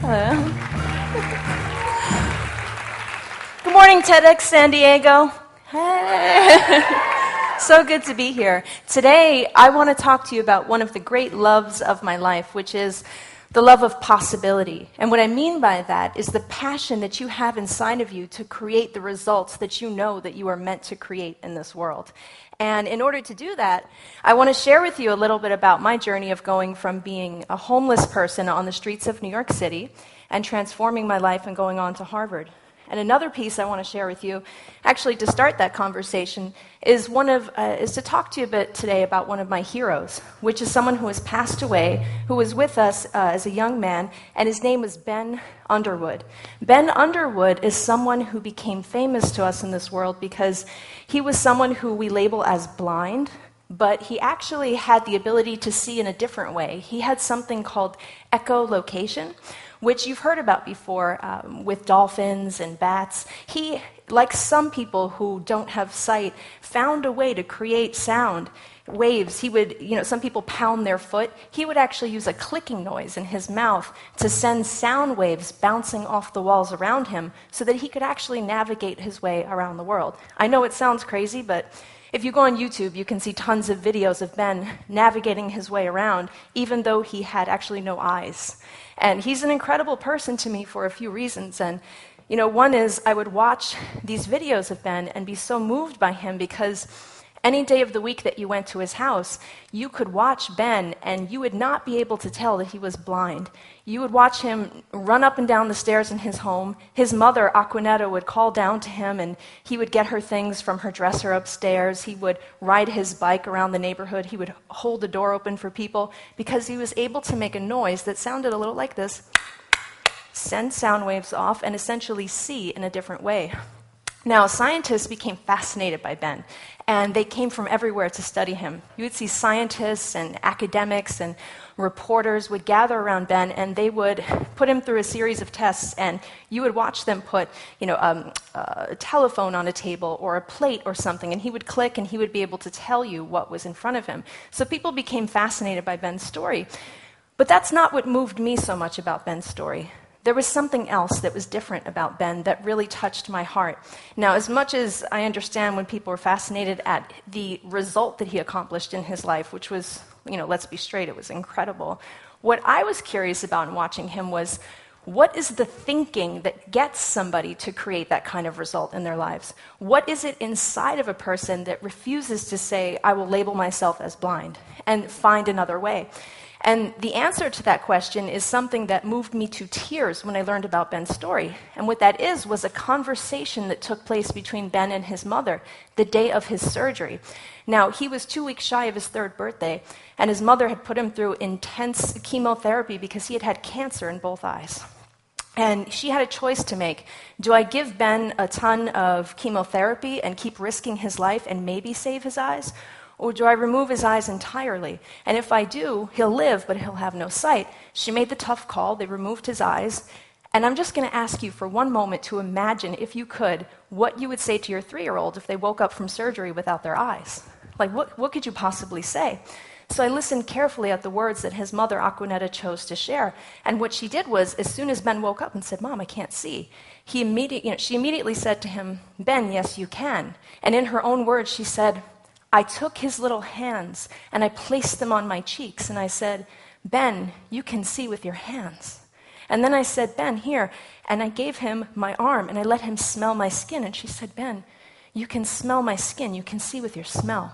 Good morning, TEDx San Diego. Hey. So good to be here. Today, I want to talk to you about one of the great loves of my life, which is the love of possibility. And what I mean by that is the passion that you have inside of you to create the results that you know that you are meant to create in this world. And in order to do that, I want to share with you a little bit about my journey of going from being a homeless person on the streets of New York City and transforming my life and going on to Harvard. And another piece I want to share with you, actually to start that conversation, is to talk to you a bit today about one of my heroes, which is someone who has passed away, who was with us as a young man, and his name was Ben Underwood. Ben Underwood is someone who became famous to us in this world because he was someone who we label as blind, but he actually had the ability to see in a different way. He had something called echolocation, which you've heard about before with dolphins and bats. He, like some people who don't have sight, found a way to create sound waves. He would, some people pound their foot. He would actually use a clicking noise in his mouth to send sound waves bouncing off the walls around him so that he could actually navigate his way around the world. I know it sounds crazy, but if you go on YouTube, you can see tons of videos of Ben navigating his way around, even though he had actually no eyes. And he's an incredible person to me for a few reasons. And, one is I would watch these videos of Ben and be so moved by him because any day of the week that you went to his house, you could watch Ben and you would not be able to tell that he was blind. You would watch him run up and down the stairs in his home. His mother, Aquanetta, would call down to him and he would get her things from her dresser upstairs. He would ride his bike around the neighborhood. He would hold the door open for people because he was able to make a noise that sounded a little like this, send sound waves off, and essentially see in a different way. Now, scientists became fascinated by Ben, and they came from everywhere to study him. You would see scientists and academics and reporters would gather around Ben, and they would put him through a series of tests, and you would watch them put, a telephone on a table or a plate or something, and he would click, and he would be able to tell you what was in front of him. So people became fascinated by Ben's story. But that's not what moved me so much about Ben's story. There was something else that was different about Ben that really touched my heart. Now, as much as I understand when people are fascinated at the result that he accomplished in his life, which was, let's be straight, it was incredible. What I was curious about in watching him was, what is the thinking that gets somebody to create that kind of result in their lives? What is it inside of a person that refuses to say, I will label myself as blind and find another way? And the answer to that question is something that moved me to tears when I learned about Ben's story. And what that was a conversation that took place between Ben and his mother the day of his surgery. Now, he was 2 weeks shy of his 3rd birthday, and his mother had put him through intense chemotherapy because he had had cancer in both eyes. And she had a choice to make. Do I give Ben a ton of chemotherapy and keep risking his life and maybe save his eyes? Or do I remove his eyes entirely? And if I do, he'll live, but he'll have no sight. She made the tough call. They removed his eyes. And I'm just going to ask you for one moment to imagine, if you could, what you would say to your 3-year-old if they woke up from surgery without their eyes. Like, what could you possibly say? So I listened carefully at the words that his mother, Aquanetta, chose to share. And what she did was, as soon as Ben woke up and said, Mom, I can't see, she immediately said to him, Ben, yes, you can. And in her own words, she said, I took his little hands and I placed them on my cheeks and I said, Ben, you can see with your hands. And then I said, Ben, here. And I gave him my arm and I let him smell my skin. And she said, Ben, you can smell my skin. You can see with your smell.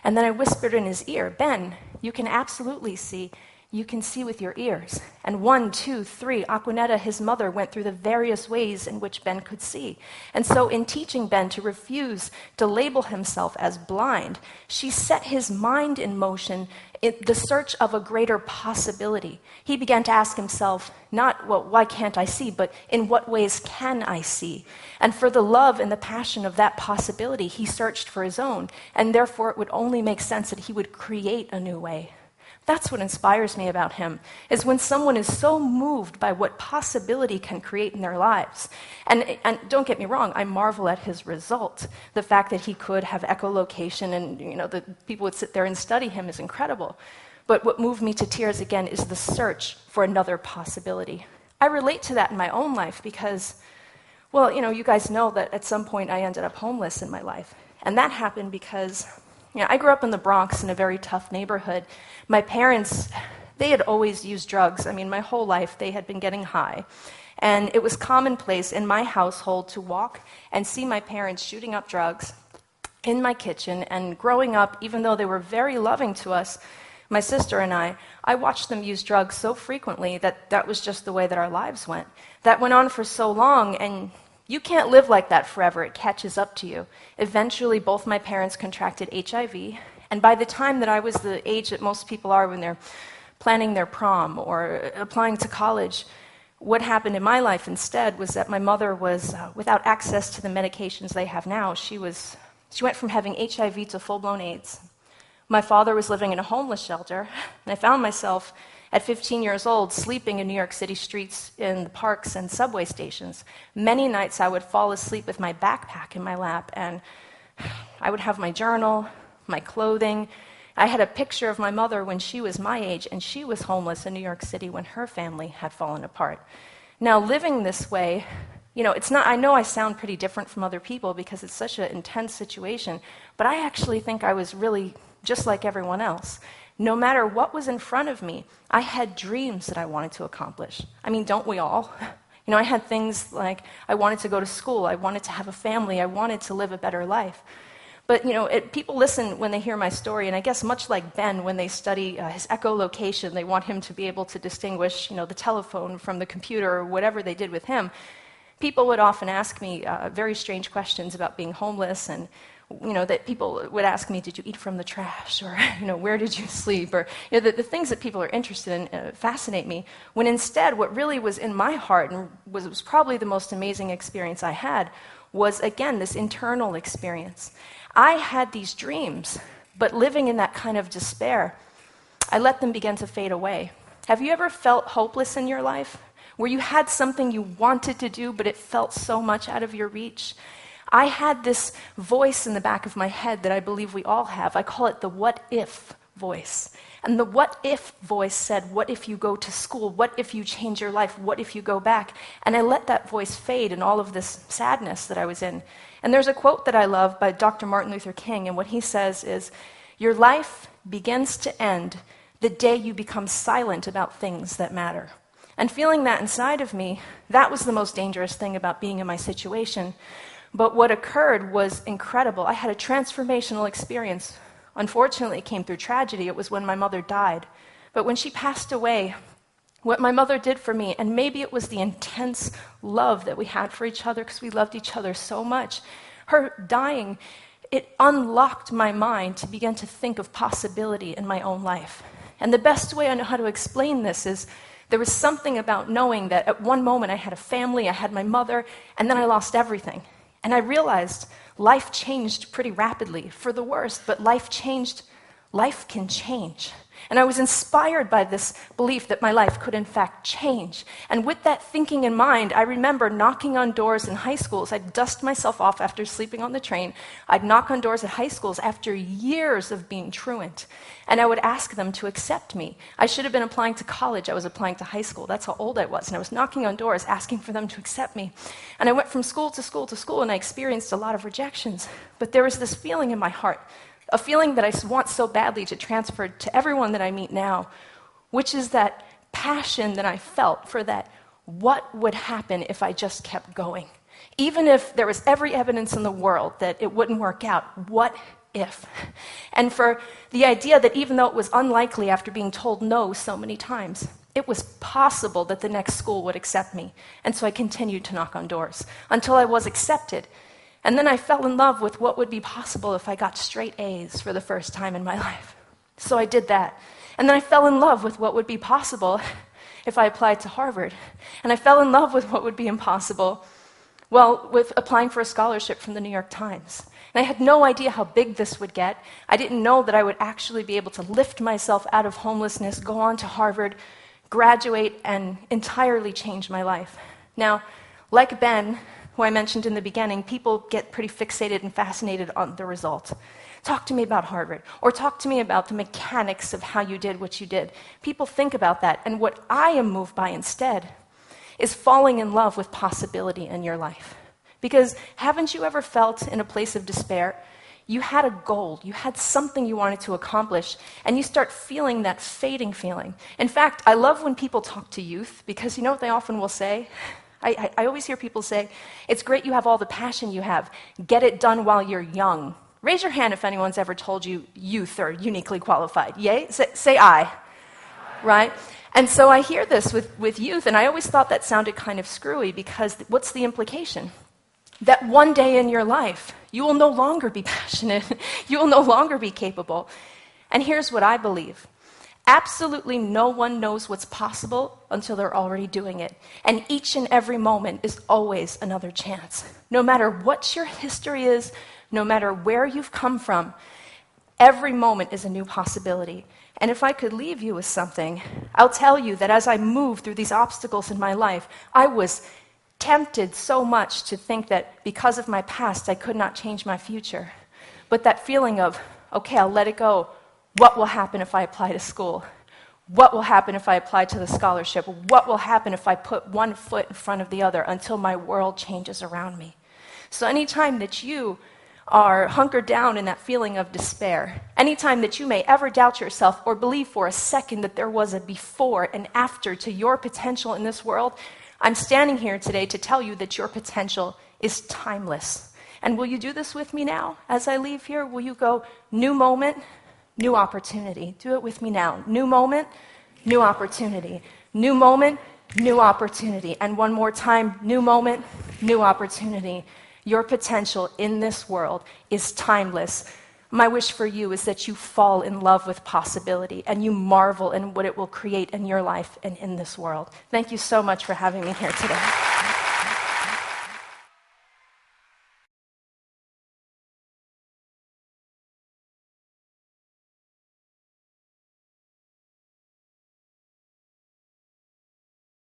And then I whispered in his ear, Ben, you can absolutely see. You can see with your ears. And 1, 2, 3, Aquanetta, his mother, went through the various ways in which Ben could see. And so in teaching Ben to refuse to label himself as blind, she set his mind in motion in the search of a greater possibility. He began to ask himself, not, well, why can't I see, but in what ways can I see? And for the love and the passion of that possibility, he searched for his own. And therefore, it would only make sense that he would create a new way. That's what inspires me about him, is when someone is so moved by what possibility can create in their lives. And don't get me wrong, I marvel at his result. The fact that he could have echolocation and the people would sit there and study him is incredible. But what moved me to tears again is the search for another possibility. I relate to that in my own life because, well, you guys know that at some point I ended up homeless in my life. And that happened because, I grew up in the Bronx in a very tough neighborhood. My parents, they had always used drugs. I mean, my whole life they had been getting high. And it was commonplace in my household to walk and see my parents shooting up drugs in my kitchen. And growing up, even though they were very loving to us, my sister and I watched them use drugs so frequently that was just the way that our lives went. That went on for so long, and you can't live like that forever. It catches up to you. Eventually, both my parents contracted HIV, and by the time that I was the age that most people are when they're planning their prom or applying to college, what happened in my life instead was that my mother was, without access to the medications they have now, she went from having HIV to full-blown AIDS. My father was living in a homeless shelter, and I found myself at 15 years old sleeping in New York City streets in the parks and subway stations. Many nights I would fall asleep with my backpack in my lap, and I would have my journal, my clothing. I had a picture of my mother when she was my age, and she was homeless in New York City when her family had fallen apart. Now, living this way, it's not, I know I sound pretty different from other people because it's such an intense situation, but I actually think I was really just like everyone else. No matter what was in front of me, I had dreams that I wanted to accomplish. I mean, don't we all? I had things like I wanted to go to school, I wanted to have a family, I wanted to live a better life. But, people listen when they hear my story, and I guess much like Ben, when they study his echolocation, they want him to be able to distinguish, the telephone from the computer or whatever they did with him. People would often ask me very strange questions about being homeless, and that people would ask me, did you eat from the trash? Or, where did you sleep? Or, the things that people are interested in fascinate me, when instead what really was in my heart, and was probably the most amazing experience I had, was, again, this internal experience. I had these dreams, but living in that kind of despair, I let them begin to fade away. Have you ever felt hopeless in your life? Where you had something you wanted to do, but it felt so much out of your reach? I had this voice in the back of my head that I believe we all have. I call it the what if voice. And the what if voice said, what if you go to school? What if you change your life? What if you go back? And I let that voice fade in all of this sadness that I was in. And there's a quote that I love by Dr. Martin Luther King, and what he says is, your life begins to end the day you become silent about things that matter. And feeling that inside of me, that was the most dangerous thing about being in my situation. But what occurred was incredible. I had a transformational experience. Unfortunately, it came through tragedy. It was when my mother died. But when she passed away, what my mother did for me, and maybe it was the intense love that we had for each other because we loved each other so much, her dying, it unlocked my mind to begin to think of possibility in my own life. And the best way I know how to explain this is there was something about knowing that at one moment I had a family, I had my mother, and then I lost everything. And I realized life changed pretty rapidly, for the worst, but life changed. Life can change. And I was inspired by this belief that my life could in fact change. And with that thinking in mind, I remember knocking on doors in high schools. I'd dust myself off after sleeping on the train. I'd knock on doors at high schools after years of being truant. And I would ask them to accept me. I should have been applying to college. I was applying to high school. That's how old I was. And I was knocking on doors asking for them to accept me. And I went from school to school to school, and I experienced a lot of rejections. But there was this feeling in my heart, a feeling that I want so badly to transfer to everyone that I meet now, which is that passion that I felt for that what would happen if I just kept going. Even if there was every evidence in the world that it wouldn't work out, what if? And for the idea that even though it was unlikely after being told no so many times, it was possible that the next school would accept me. And so I continued to knock on doors until I was accepted. And then I fell in love with what would be possible if I got straight A's for the first time in my life. So I did that. And then I fell in love with what would be possible if I applied to Harvard. And I fell in love with what would be impossible, well, with applying for a scholarship from the New York Times. And I had no idea how big this would get. I didn't know that I would actually be able to lift myself out of homelessness, go on to Harvard, graduate, and entirely change my life. Now, like Ben, who I mentioned in the beginning, people get pretty fixated and fascinated on the result. Talk to me about Harvard, or talk to me about the mechanics of how you did what you did. People think about that, and what I am moved by instead is falling in love with possibility in your life. Because haven't you ever felt in a place of despair? You had a goal, you had something you wanted to accomplish, and you start feeling that fading feeling. In fact, I love when people talk to youth, because you know what they often will say? I always hear people say, it's great you have all the passion you have. Get it done while you're young. Raise your hand if anyone's ever told you youth are uniquely qualified. Yay? Say I. Right? And so I hear this with youth, and I always thought that sounded kind of screwy, because what's the implication? That one day in your life, you will no longer be passionate, you will no longer be capable. And here's what I believe. Absolutely no one knows what's possible until they're already doing it. And each and every moment is always another chance. No matter what your history is, no matter where you've come from, every moment is a new possibility. And if I could leave you with something, I'll tell you that as I moved through these obstacles in my life, I was tempted so much to think that because of my past, I could not change my future. But that feeling of, okay, I'll let it go. What will happen if I apply to school? What will happen if I apply to the scholarship? What will happen if I put one foot in front of the other until my world changes around me? So anytime that you are hunkered down in that feeling of despair, anytime that you may ever doubt yourself or believe for a second that there was a before and after to your potential in this world, I'm standing here today to tell you that your potential is timeless. And will you do this with me now? As I leave here, will you go, new moment, new opportunity? Do it with me now. New moment, new opportunity. New moment, new opportunity. And one more time, new moment, new opportunity. Your potential in this world is timeless. My wish for you is that you fall in love with possibility and you marvel in what it will create in your life and in this world. Thank you so much for having me here today.